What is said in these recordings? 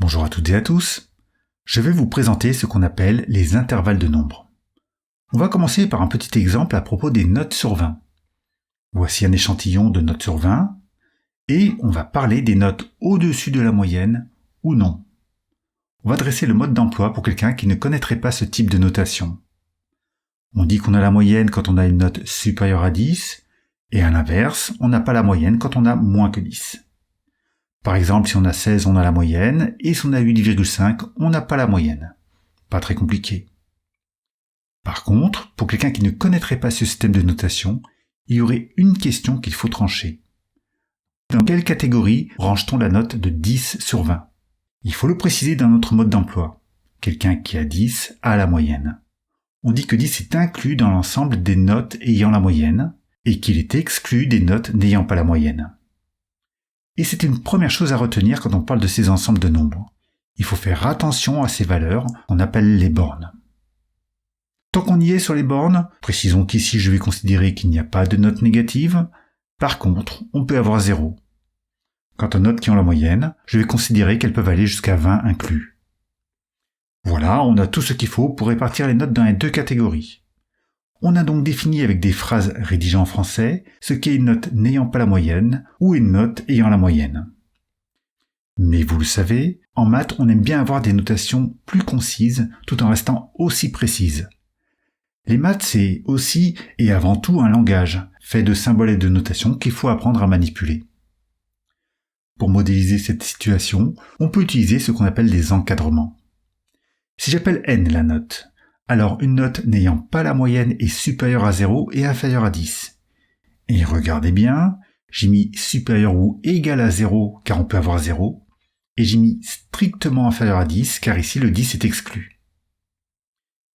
Bonjour à toutes et à tous. Je vais vous présenter ce qu'on appelle les intervalles de nombres. On va commencer par un petit exemple à propos des notes sur 20. Voici un échantillon de notes sur 20 et on va parler des notes au-dessus de la moyenne ou non. On va dresser le mode d'emploi pour quelqu'un qui ne connaîtrait pas ce type de notation. On dit qu'on a la moyenne quand on a une note supérieure à 10 et à l'inverse, on n'a pas la moyenne quand on a moins que 10. Par exemple, si on a 16, on a la moyenne, et si on a 8,5, on n'a pas la moyenne. Pas très compliqué. Par contre, pour quelqu'un qui ne connaîtrait pas ce système de notation, il y aurait une question qu'il faut trancher. Dans quelle catégorie range-t-on la note de 10 sur 20 ? Il faut le préciser dans notre mode d'emploi. Quelqu'un qui a 10 a la moyenne. On dit que 10 est inclus dans l'ensemble des notes ayant la moyenne, et qu'il est exclu des notes n'ayant pas la moyenne. Et c'est une première chose à retenir quand on parle de ces ensembles de nombres. Il faut faire attention à ces valeurs qu'on appelle les bornes. Tant qu'on y est sur les bornes, précisons qu'ici je vais considérer qu'il n'y a pas de notes négatives. Par contre, on peut avoir 0. Quant aux notes qui ont la moyenne, je vais considérer qu'elles peuvent aller jusqu'à 20 inclus. Voilà, on a tout ce qu'il faut pour répartir les notes dans les deux catégories. On a donc défini avec des phrases rédigées en français ce qu'est une note n'ayant pas la moyenne ou une note ayant la moyenne. Mais vous le savez, en maths, on aime bien avoir des notations plus concises tout en restant aussi précises. Les maths, c'est aussi et avant tout un langage, fait de symboles et de notations qu'il faut apprendre à manipuler. Pour modéliser cette situation, on peut utiliser ce qu'on appelle des encadrements. Si j'appelle n la note, alors une note n'ayant pas la moyenne est supérieure à 0 et inférieure à 10. Et regardez bien, j'ai mis supérieur ou égal à 0 car on peut avoir 0, et j'ai mis strictement inférieur à 10 car ici le 10 est exclu.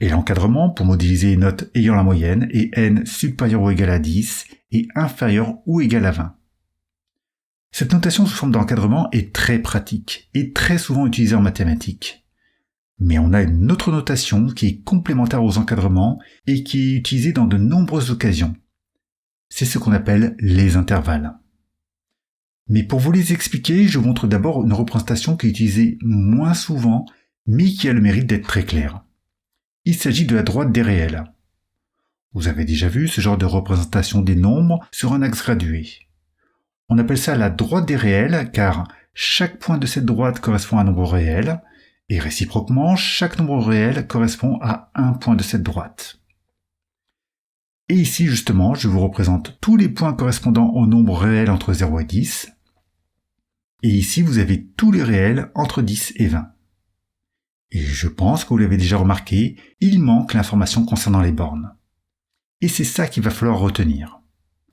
Et l'encadrement pour modéliser une note ayant la moyenne est n supérieur ou égal à 10 et inférieur ou égal à 20. Cette notation sous forme d'encadrement est très pratique et très souvent utilisée en mathématiques. Mais on a une autre notation qui est complémentaire aux encadrements et qui est utilisée dans de nombreuses occasions. C'est ce qu'on appelle les intervalles. Mais pour vous les expliquer, je vous montre d'abord une représentation qui est utilisée moins souvent, mais qui a le mérite d'être très claire. Il s'agit de la droite des réels. Vous avez déjà vu ce genre de représentation des nombres sur un axe gradué. On appelle ça la droite des réels car chaque point de cette droite correspond à un nombre réel, et réciproquement, chaque nombre réel correspond à un point de cette droite. Et ici, justement, je vous représente tous les points correspondant aux nombres réels entre 0 et 10. Et ici, vous avez tous les réels entre 10 et 20. Et je pense que vous l'avez déjà remarqué, il manque l'information concernant les bornes. Et c'est ça qu'il va falloir retenir.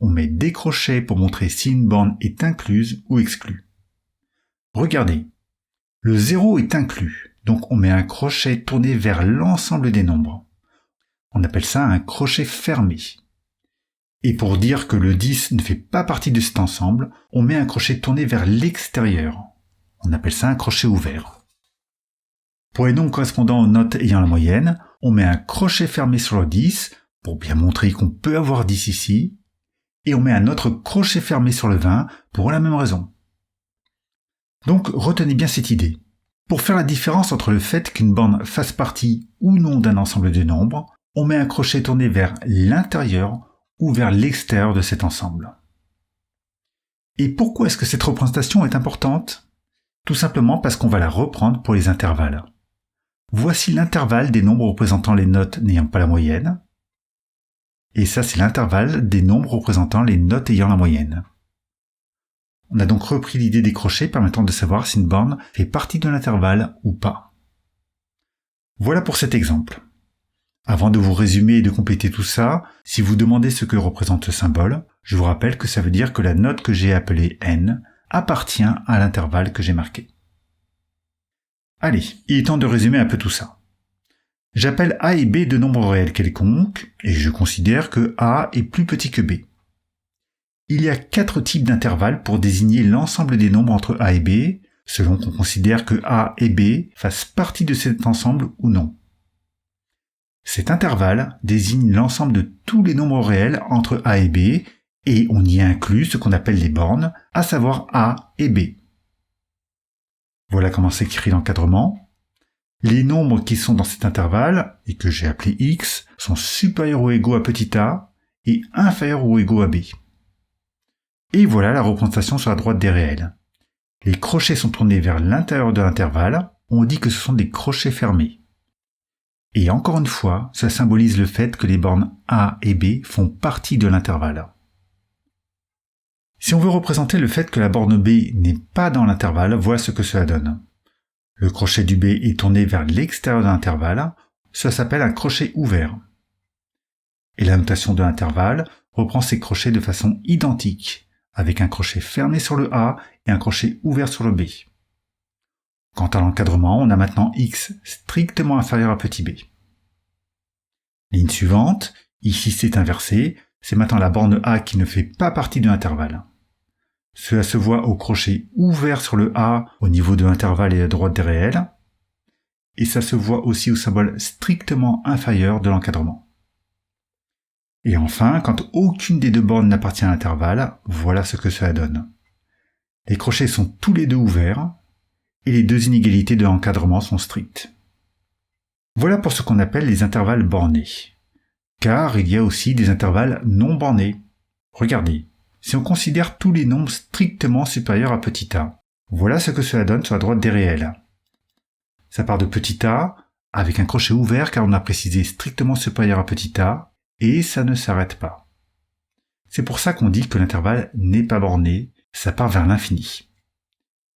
On met des crochets pour montrer si une borne est incluse ou exclue. Regardez. Le 0 est inclus, donc on met un crochet tourné vers l'ensemble des nombres. On appelle ça un crochet fermé. Et pour dire que le 10 ne fait pas partie de cet ensemble, on met un crochet tourné vers l'extérieur. On appelle ça un crochet ouvert. Pour les nombres correspondant aux notes ayant la moyenne, on met un crochet fermé sur le 10, pour bien montrer qu'on peut avoir 10 ici, et on met un autre crochet fermé sur le 20 pour la même raison. Donc retenez bien cette idée. Pour faire la différence entre le fait qu'une borne fasse partie ou non d'un ensemble de nombres, on met un crochet tourné vers l'intérieur ou vers l'extérieur de cet ensemble. Et pourquoi est-ce que cette représentation est importante ? Tout simplement parce qu'on va la reprendre pour les intervalles. Voici l'intervalle des nombres représentant les notes n'ayant pas la moyenne. Et ça, c'est l'intervalle des nombres représentant les notes ayant la moyenne. On a donc repris l'idée des crochets permettant de savoir si une borne fait partie de l'intervalle ou pas. Voilà pour cet exemple. Avant de vous résumer et de compléter tout ça, si vous demandez ce que représente ce symbole, je vous rappelle que ça veut dire que la note que j'ai appelée n appartient à l'intervalle que j'ai marqué. Allez, il est temps de résumer un peu tout ça. J'appelle a et b deux nombres réels quelconques, et je considère que a est plus petit que b. Il y a 4 types d'intervalles pour désigner l'ensemble des nombres entre a et b, selon qu'on considère que a et b fassent partie de cet ensemble ou non. Cet intervalle désigne l'ensemble de tous les nombres réels entre a et b, et on y inclut ce qu'on appelle les bornes, à savoir a et b. Voilà comment s'écrit l'encadrement. Les nombres qui sont dans cet intervalle, et que j'ai appelé x, sont supérieurs ou égaux à petit a et inférieurs ou égaux à b. Et voilà la représentation sur la droite des réels. Les crochets sont tournés vers l'intérieur de l'intervalle, on dit que ce sont des crochets fermés. Et encore une fois, ça symbolise le fait que les bornes a et b font partie de l'intervalle. Si on veut représenter le fait que la borne b n'est pas dans l'intervalle, voilà ce que cela donne. Le crochet du b est tourné vers l'extérieur de l'intervalle, ça s'appelle un crochet ouvert. Et la notation de l'intervalle reprend ces crochets de façon identique, avec un crochet fermé sur le a et un crochet ouvert sur le b. Quant à l'encadrement, on a maintenant x strictement inférieur à petit b. Ligne suivante, ici c'est inversé, c'est maintenant la borne a qui ne fait pas partie de l'intervalle. Cela se voit au crochet ouvert sur le a au niveau de l'intervalle et à droite des réels, et ça se voit aussi au symbole strictement inférieur de l'encadrement. Et enfin, quand aucune des deux bornes n'appartient à l'intervalle, voilà ce que cela donne. Les crochets sont tous les deux ouverts, et les deux inégalités de l'encadrement sont strictes. Voilà pour ce qu'on appelle les intervalles bornés. Car il y a aussi des intervalles non bornés. Regardez, si on considère tous les nombres strictement supérieurs à petit a, voilà ce que cela donne sur la droite des réels. Ça part de petit a, avec un crochet ouvert car on a précisé strictement supérieur à petit a, et ça ne s'arrête pas. C'est pour ça qu'on dit que l'intervalle n'est pas borné, ça part vers l'infini.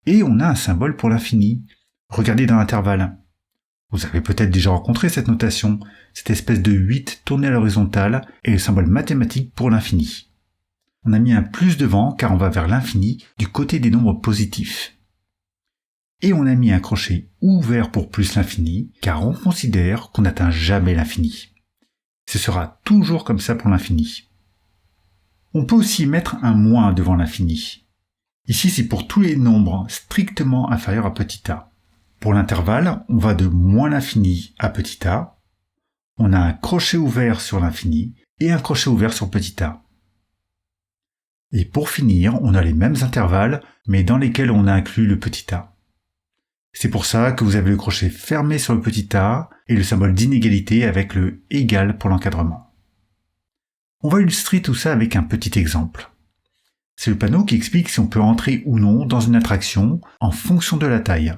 Et on a un symbole pour l'infini. Regardez dans l'intervalle. Vous avez peut-être déjà rencontré cette notation, cette espèce de 8 tourné à l'horizontale et le symbole mathématique pour l'infini. On a mis un plus devant car on va vers l'infini du côté des nombres positifs. Et on a mis un crochet ouvert pour plus l'infini car on considère qu'on n'atteint jamais l'infini. Ce sera toujours comme ça pour l'infini. On peut aussi mettre un moins devant l'infini. Ici, c'est pour tous les nombres strictement inférieurs à petit a. Pour l'intervalle, on va de moins l'infini à petit a. On a un crochet ouvert sur l'infini et un crochet ouvert sur petit a. Et pour finir, on a les mêmes intervalles, mais dans lesquels on a inclus le petit a. C'est pour ça que vous avez le crochet fermé sur le petit a et le symbole d'inégalité avec le égal pour l'encadrement. On va illustrer tout ça avec un petit exemple. C'est le panneau qui explique si on peut entrer ou non dans une attraction en fonction de la taille.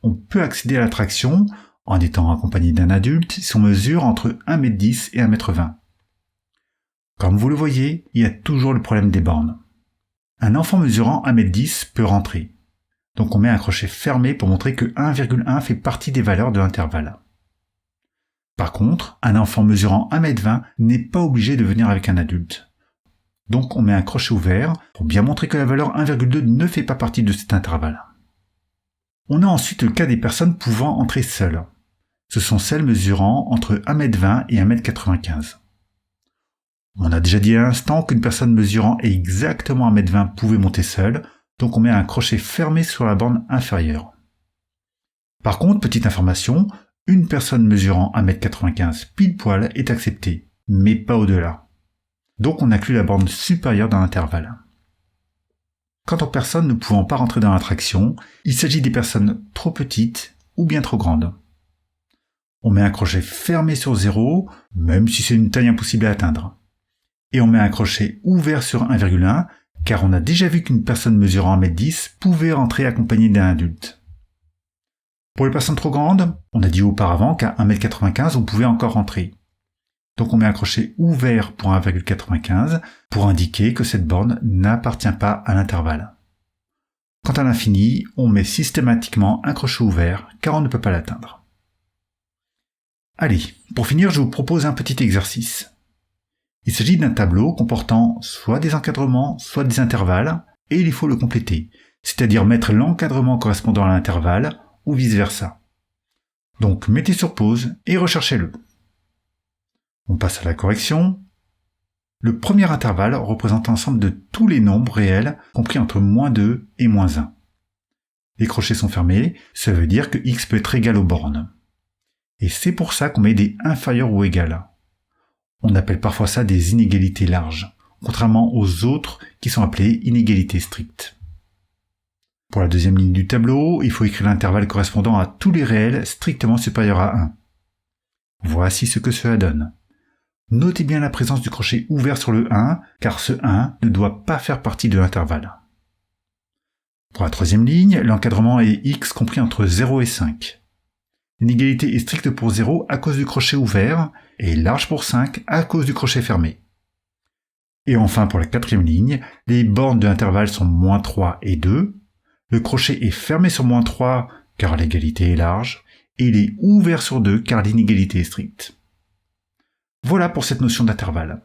On peut accéder à l'attraction en étant accompagné d'un adulte si on mesure entre 1,10 m et 1,20 m. Comme vous le voyez, il y a toujours le problème des bornes. Un enfant mesurant 1,10 m peut rentrer. Donc on met un crochet fermé pour montrer que 1,1 fait partie des valeurs de l'intervalle. Par contre, un enfant mesurant 1,20 m n'est pas obligé de venir avec un adulte. Donc on met un crochet ouvert pour bien montrer que la valeur 1,2 ne fait pas partie de cet intervalle. On a ensuite le cas des personnes pouvant entrer seules. Ce sont celles mesurant entre 1,20 m et 1,95 m. On a déjà dit à l'instant qu'une personne mesurant exactement 1,20 m pouvait monter seule, donc on met un crochet fermé sur la borne inférieure. Par contre, petite information, une personne mesurant 1,95 m pile poil est acceptée, mais pas au-delà. Donc on inclut la borne supérieure dans l'intervalle. Quant aux personnes ne pouvant pas rentrer dans l'attraction, il s'agit des personnes trop petites ou bien trop grandes. On met un crochet fermé sur 0, même si c'est une taille impossible à atteindre. Et on met un crochet ouvert sur 1,1, car on a déjà vu qu'une personne mesurant 1,10 m pouvait rentrer accompagnée d'un adulte. Pour les personnes trop grandes, on a dit auparavant qu'à 1,95 m on pouvait encore rentrer. Donc on met un crochet ouvert pour 1,95 m pour indiquer que cette borne n'appartient pas à l'intervalle. Quant à l'infini, on met systématiquement un crochet ouvert car on ne peut pas l'atteindre. Allez, pour finir, je vous propose un petit exercice. Il s'agit d'un tableau comportant soit des encadrements, soit des intervalles, et il faut le compléter, c'est-à-dire mettre l'encadrement correspondant à l'intervalle ou vice-versa. Donc mettez sur pause et recherchez-le. On passe à la correction. Le premier intervalle représente l'ensemble de tous les nombres réels compris entre -2 et -1. Les crochets sont fermés, ça veut dire que x peut être égal aux bornes. Et c'est pour ça qu'on met des inférieurs ou égales. On appelle parfois ça des inégalités larges, contrairement aux autres qui sont appelées inégalités strictes. Pour la deuxième ligne du tableau, il faut écrire l'intervalle correspondant à tous les réels strictement supérieurs à 1. Voici ce que cela donne. Notez bien la présence du crochet ouvert sur le 1, car ce 1 ne doit pas faire partie de l'intervalle. Pour la troisième ligne, l'encadrement est x compris entre 0 et 5. L'inégalité est stricte pour 0 à cause du crochet ouvert et large pour 5 à cause du crochet fermé. Et enfin pour la quatrième ligne, les bornes de l'intervalle sont -3 et 2, le crochet est fermé sur -3 car l'égalité est large, et il est ouvert sur 2 car l'inégalité est stricte. Voilà pour cette notion d'intervalle.